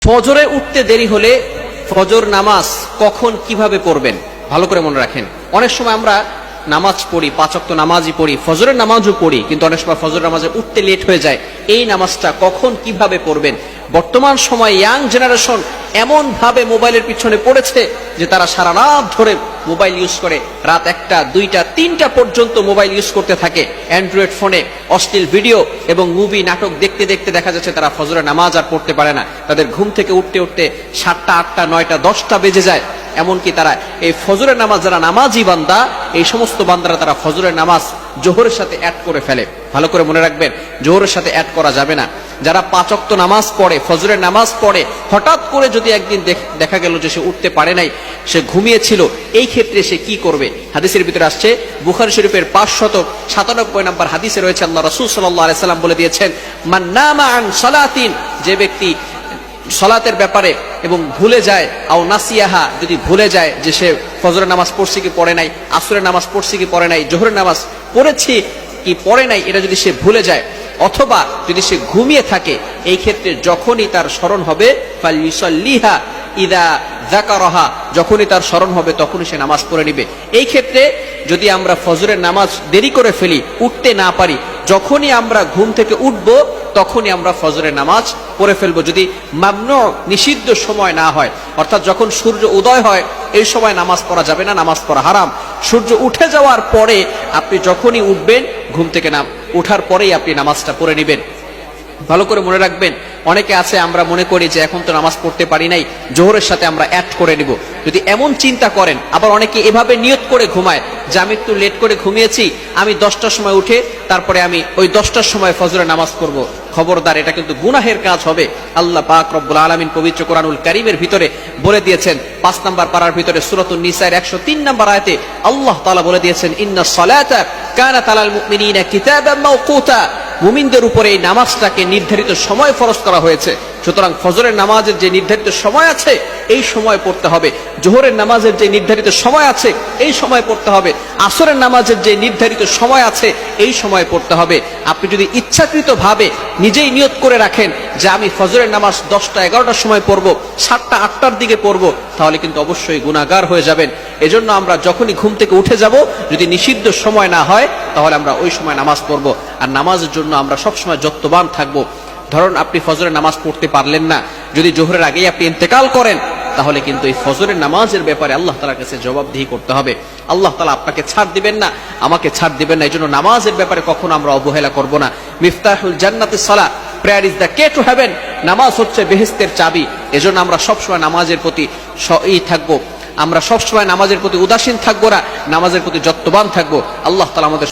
ফজরে উঠতে দেরি হলে ফজর নামাজ কখন কিভাবে পড়বেন ভালো করে মনে রাখেন। অনেক সময় আমরা নামাজ পড়ি, 5 ওয়াক্ত নামাজই পড়ি, ফজরের নামাজও পড়ি, কিন্তু অনেক সময় ফজর নামাজে উঠতে লেট হয়ে যায়। এই নামাজটা কখন কিভাবে পড়বেন? বর্তমান সময় ইয়াং জেনারেশন এমন ভাবে মোবাইলের পিছনে পড়েছে যে তারা সারা রাত ধরে মোবাইল ইউজ করে, রাত 1টা 2টা 3টা পর্যন্ত মোবাইল ইউজ করতে থাকে। অ্যান্ড্রয়েড ফোনে অশ্লীল ভিডিও এবং মুভি নাটক দেখতে দেখতে দেখা যাচ্ছে তারা ফজরের নামাজ আর পড়তে পারে না। তাদের ঘুম থেকে উঠতে উঠতে 7টা 8টা 9টা 10টা বেজে যায়। এমনকি তারা এই ফজরের নামাজ, যারা নামাজি বান্দা, এই সমস্ত বান্দারা তারা ফজরের নামাজ জোহরের সাথে অ্যাড করে ফেলে। ভালো করে মনে রাখবেন, জোহরের সাথে অ্যাড করা যাবে না। যারা 5 ওয়াক্ত নামাজ পড়ে, ফজরের নামাজ পড়ে, হঠাৎ করে যদি একদিন দেখা গেল যে সে উঠতে পারে নাই, সে ঘুমিয়েছিল, এই ক্ষেত্রে সে কি করবে? হাদিসের ভিতরে আসছে, বুখারী শরীফের 597 নম্বর হাদিসে রয়েছে, আল্লাহ রাসূল সাল্লাল্লাহু আলাইহি সাল্লাম বলে দিয়েছেন, মান নামা আন সালাতিন, যে ব্যক্তি সালাতের ব্যাপারে এবং ভুলে যায়, আও নাসিয়াহা, যদি ভুলে যায় যে সে ফজরের নামাজ পড়ছে কি পড়ে নাই, আসরের নামাজ পড়ছে কি পড়ে নাই, জোহরের নামাজ পড়েছে কি পড়ে নাই, এটা যদি সে ভুলে যায়, অথবা যদি সে ঘুমিয়ে থাকে, এই ক্ষেত্রে যখনই তার স্মরণ হবে, ফালইউসাল্লিহা ইদা যাকারাহা, যখনই তার স্মরণ হবে তখনই সে নামাজ পড়ে নিবে। এই ক্ষেত্রে যদি আমরা ফজরের নামাজ দেরি করে ফেলি, উঠতে না পারি, যখনই আমরা ঘুম থেকে উঠবো তখনই আমরা ফজরের নামাজ পড়ে ফেলবো, যদি মামনু, নিষিদ্ধ সময় না হয়। অর্থাৎ যখন সূর্য উদয় হয় এই সময় নামাজ পড়া যাবে না, নামাজ পড়া হারাম। সূর্য উঠে যাওয়ার পরে আপনি যখনই উঠবেন, ঘুম থেকে ওঠার পরেই আপনি নামাজটা পড়ে নেবেন। ভালো করে মনে রাখবেন, অনেকে আছে আমরা মনে করি যে এখন তো নামাজ পড়তে পারি নাই, জোহরের সাথে আমরা অ্যাড করে নিব। যদি এমন চিন্তা করেন, আবার অনেকে এভাবে নিয়ত করে ঘুমায় যে আমি একটু লেট করে ঘুমিয়েছি, আমি 10টার সময় উঠে তারপরে আমি ওই 10টার সময় ফজরের নামাজ পড়ব। খবরদার, এটা কিন্তু গুনাহের কাজ হবে। আল্লাহ পাক রব্বুল আলামিন পবিত্র কোরআনুল কারীমের ভিতরে বলে দিয়েছেন, 5 নম্বর পারার ভিতরে সূরাতুন নিসার 103 নম্বর আয়াতে আল্লাহ তাআলা বলে দিয়েছেন, ইন্নাস সালাতা কানাত আলাল মুমিনিনা কিতাবাম মাওকুতা, মুমিনদের উপরে এই নামাজটাকে নির্ধারিত সময় ফরজ করা হয়েছে। সুতরাং ফজরের নামাজের যে নির্ধারিত সময় আছে এই সময় পড়তে হবে, জোহরের নামাজের যে নির্ধারিত সময় আছে এই সময় পড়তে হবে, আসরের নামাজের যে নির্ধারিত সময় আছে এই সময় পড়তে হবে। আপনি যদি ইচ্ছাকৃত ভাবে নিজেই নিয়ত করে রাখেন যে আমি ফজরের নামাজ 10টা 11টার সময় পড়বো, 7টা 8টার দিকে পড়বো, তাহলে কিন্তু অবশ্যই গুনাহগার হয়ে যাবেন। এজন্য আমরা যখনই ঘুম থেকে উঠে যাব, যদি নিষিদ্ধ সময় না হয় তাহলে আমরা ওই সময় নামাজ পড়বো। আর নামাজের জন্য আমরা সবসময় যত্নবান থাকবো। ধরুন আপনি ফজরের নামাজ পড়তে পারলেন না, যদি জোহরের আগেই আপনি ইন্তেকাল করেন, তাহলে কিন্তু এই ফজরের নামাজের ব্যাপারে আল্লাহ তাআলার কাছে জবাবদিহি করতে হবে। আল্লাহ তাআলা আপনাকে ছাড় দিবেন না, আমাকে ছাড় দিবেন না। এই জন্য নামাজের ব্যাপারে কখনো আমরা অবহেলা করব না। মিফতাহুল জান্নাতিস সালাহ, prayer is the key to heaven, নামাজ হচ্ছে বেহেশতের চাবি। এজন্য আমরা সবসময় নামাজের প্রতি থাকবো, আমরা সবসময় নামাজের প্রতি উদাসীন থাকবো না, নামাজের প্রতি যত্নবান থাকবো। আল্লাহ তাআলা আমাদের